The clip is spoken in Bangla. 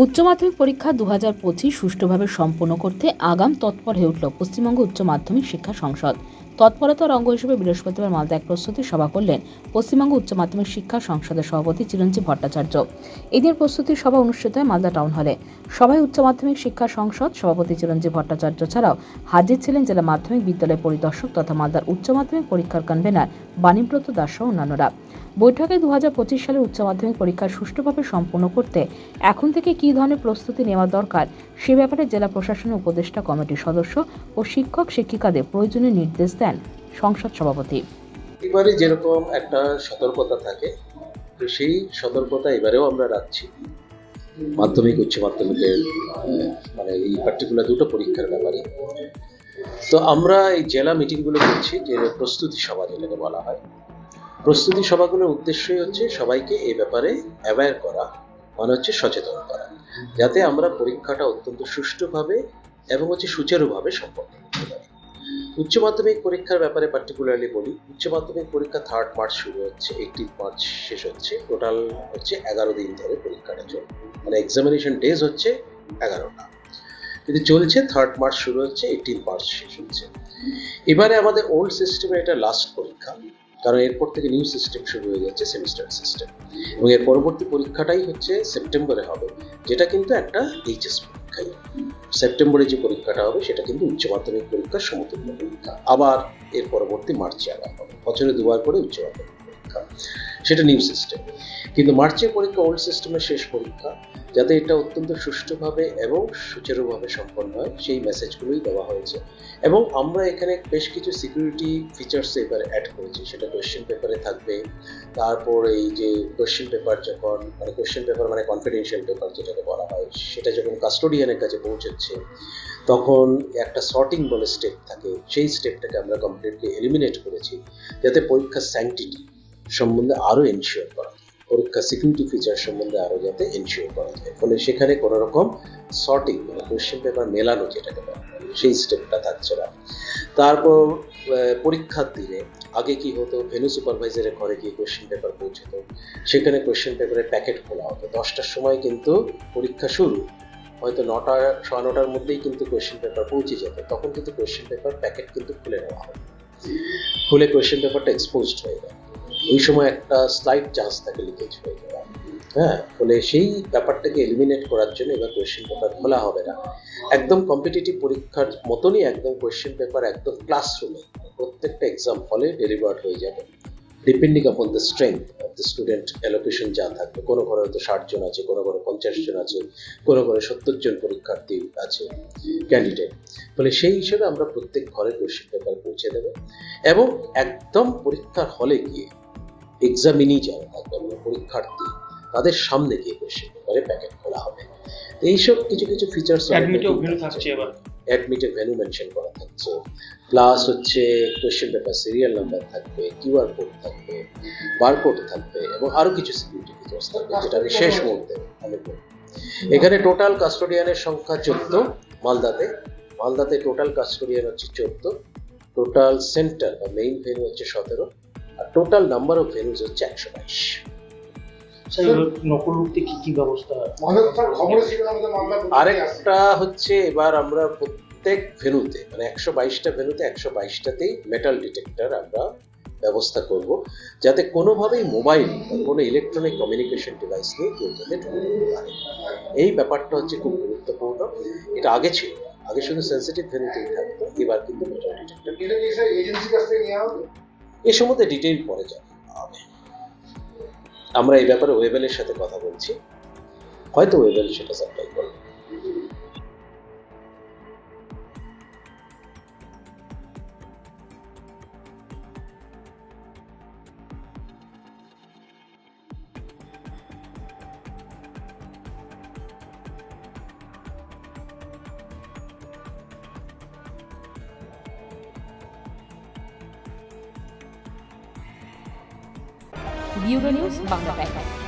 উচ্চ মাধ্যমিক পরীক্ষা 2025 সুষ্ঠুভাবে সম্পন্ন করতে আগাম তৎপর হয়ে উঠল পশ্চিমবঙ্গ উচ্চ মাধ্যমিক শিক্ষা সংসদ। তৎপরতার অঙ্গ হিসেবে বৃহস্পতিবার মালদা এক প্রস্তুতি সভা করলেন পশ্চিমবঙ্গ উচ্চ মাধ্যমিক শিক্ষা সংসদের সভাপতি চিরঞ্জীব ভট্টাচার্য। এদিন প্রস্তুতি সভা অনুষ্ঠিত হয় মালদা টাউন হলে। সভায় উচ্চ মাধ্যমিক শিক্ষা সংসদ সভাপতি চিরঞ্জীব ভট্টাচার্য ছাড়াও হাজির ছিলেন জেলা মাধ্যমিক বিদ্যালয় পরিদর্শক তথা মালদার উচ্চ মাধ্যমিক পরীক্ষার কনভেনার বাণীব্রত দাস সহ অন্যান্যরা। বৈঠকে 2025 সালের উচ্চ মাধ্যমিক পরীক্ষা সুষ্ঠুভাবে সম্পন্ন করতে এখন থেকে কী ধরনের প্রস্তুতি নেওয়া দরকার সে ব্যাপারে জেলা প্রশাসনের উপদেষ্টা কমিটির সদস্য ও শিক্ষক শিক্ষিকাদের প্রয়োজনীয় নির্দেশ দেন সংসদ সভাপতি। এবারে যেরকম একটা সতর্কতা থাকে, তো সেই সতর্কতা এবারেও আমরা রাখছি মাধ্যমিক উচ্চ মাধ্যমিকের মানে এই পার্টিকুলার দুটো পরীক্ষার ব্যাপারে। তো আমরা এই জেলা মিটিংগুলো করছি, যে প্রস্তুতি সভা যেটাকে বলা হয়। প্রস্তুতি সভাগুলোর উদ্দেশ্যই হচ্ছে সবাইকে এই ব্যাপারে অ্যাওয়্যার করা, মানে হচ্ছে সচেতন করা, যাতে আমরা পরীক্ষাটা অত্যন্ত সুষ্ঠুভাবে এবং সুচারুভাবে সম্পন্ন করতে পারি। উচ্চ মাধ্যমিক পরীক্ষার ব্যাপারে পার্টিকুলারলি বলি, উচ্চ মাধ্যমিক পরীক্ষা 3 মার্চ শুরু হচ্ছে, 18 মার্চ শেষ হচ্ছে। টোটাল হচ্ছে 11 দিন ধরে পরীক্ষাটা চলবে, মানে এক্সামিনেশন ডেজ হচ্ছে 11টা, কিন্তু চলছে 3 মার্চ শুরু হচ্ছে, 18 মার্চ শেষ হচ্ছে। এবারে আমাদের ওল্ড সিস্টেমে এটা লাস্ট পরীক্ষা, কারণ এরপর থেকে নিউ সিস্টেম শুরু হয়ে যাচ্ছে, সেমিস্টার সিস্টেম, এবং এর পরবর্তী পরীক্ষাটাই হচ্ছে সেপ্টেম্বরে হবে, যেটা কিন্তু একটা এইচএস পরীক্ষাই। সেপ্টেম্বরে যে পরীক্ষাটা হবে সেটা কিন্তু উচ্চ মাধ্যমিক পরীক্ষার সমতুল্য পরীক্ষা। আবার এর পরবর্তী মার্চে আবার হবে, বছরে দুবার করে উচ্চ মাধ্যমিক পরীক্ষা, সেটা নিউ সিস্টেম। কিন্তু মার্চের পরীক্ষা ওল্ড সিস্টেমের শেষ পরীক্ষা, যাতে এটা অত্যন্ত সুষ্ঠুভাবে এবং সুচারুভাবে সম্পন্ন হয় সেই মেসেজগুলোই দেওয়া হয়েছে। এবং আমরা এখানে বেশ কিছু সিকিউরিটি ফিচার্স এবারে অ্যাড করেছি, সেটা কোয়েশ্চেন পেপারে থাকবে। তারপর এই যে কোয়েশ্চেন পেপার যখন কোয়েশ্চেন পেপার মানে কনফিডেন্সিয়াল পেপার যেটাকে বলা হয়, সেটা যখন কাস্টোডিয়ানের কাছে পৌঁছচ্ছে তখন একটা সর্টিং বলে স্টেপ থাকে, সেই স্টেপটাকে আমরা কমপ্লিটলি এলিমিনেট করেছি, যাতে পরীক্ষার স্যাংটিটি সম্বন্ধে আরও এনশিওর করা যায়, পরীক্ষা সিকিউরিটি ফিচার সম্বন্ধে আরও যাতে এনশিওর করা যায়। ফলে সেখানে কোনো রকম সর্টিং মানে কোয়েশ্চেন পেপার মেলানো যেটাকে বলা হয়, সেই স্টেপটা থাকছে না। তারপর পরীক্ষার দিনে আগে কি হতো, ভেন্যু সুপারভাইজারের ঘরে গিয়ে কোয়েশ্চেন পেপার পৌঁছতো, সেখানে কোয়েশ্চেন পেপারের প্যাকেট খোলা হতো। 10টার সময় কিন্তু পরীক্ষা শুরু, হয়তো 9টার মধ্যেই কিন্তু কোয়েশ্চেন পেপার পৌঁছে যেত, তখন কিন্তু কোয়েশ্চেন পেপার প্যাকেট কিন্তু খুলে নেওয়া হয়, খুলে কোয়েশ্চেন পেপারটা এক্সপোজড হয়ে যায়। ওই সময় একটা স্লাইট চান্স থাকে লিকেজ হয়ে যাওয়া। ফলে সেই ব্যাপারটাকে এলিমিনেট করার জন্য এবার কোয়েশ্চেন পেপার খোলা হবে না। একদম কম্পিটিটিভ পরীক্ষার মতনই একদম কোয়েশ্চেন পেপার একদম ক্লাসরুমে প্রত্যেকটা এক্সাম হলে ডেলিভার্ড হয়ে যাবে, depending upon the strength of the student allocation যা থাকবে। কোনো ঘরে হয়তো 60 জন আছে, কোনো ঘরে 50 জন আছে, কোনো ঘরে 70 জন পরীক্ষার্থী আছে ক্যান্ডিডেট। ফলে সেই হিসেবে আমরা প্রত্যেক ঘরে কোয়েশ্চেন পেপার পৌঁছে দেবো, এবং একদম পরীক্ষার হলে গিয়ে এক্সামিনি যারা থাকবে মানে পরীক্ষার্থী, তাদের সামনে গিয়ে কোয়েশ্চেন পেপারে প্যাকেট খোলা হবে। এইসব কিছু কিছু ফিচার্স অ্যাডমিটেড ভেন্যু মেনশন করা থাকছে, প্লাস হচ্ছে কোয়েশ্চেন পেপার সিরিয়াল নাম্বার থাকবে, কিউআর কোড থাকবে, বারকোড থাকবে, এবং আরো কিছু সিকিউরিটি ফিচার্স থাকবে, যেটা আমি শেষ মুহূর্তে আমি বলবো। এখানে টোটাল কাস্টোডিয়ানের সংখ্যা 14, মালদাতে টোটাল কাস্টোডিয়ান হচ্ছে 14, টোটাল সেন্টার বা মেইন ভেন্যু হচ্ছে 17, আর টোটাল নাম্বার অফ ভেন্যুজ হচ্ছে 122। আরেকটা হচ্ছে, এবার আমরা প্রত্যেক ভেন্যুতে মানে 122টা ভেন্যুতে 122টাতেই মেটাল ডিটেক্টর আমরা ব্যবস্থা করব, যাতে কোনোভাবেই মোবাইল বা কোনো ইলেকট্রনিক কমিউনিকেশন ডিভাইস নিয়ে কেউ যাতে ঢুকতে পারে। এই ব্যাপারটা হচ্ছে খুব গুরুত্বপূর্ণ। এটা আগে ছিল, আগে শুধু সেন্সিটিভ ভেন্যুতেই থাকতো, এবার কিন্তু মেটাল ডিটেক্টর। এ সম্বন্ধে ডিটেইল পরে জানানো হবে। আমরা এই ব্যাপারে ওয়েবেলের সাথে কথা বলছি, হয়তো ওয়েবেল সেটা সাপ্লাই করবে। Bureau news Bangla Times.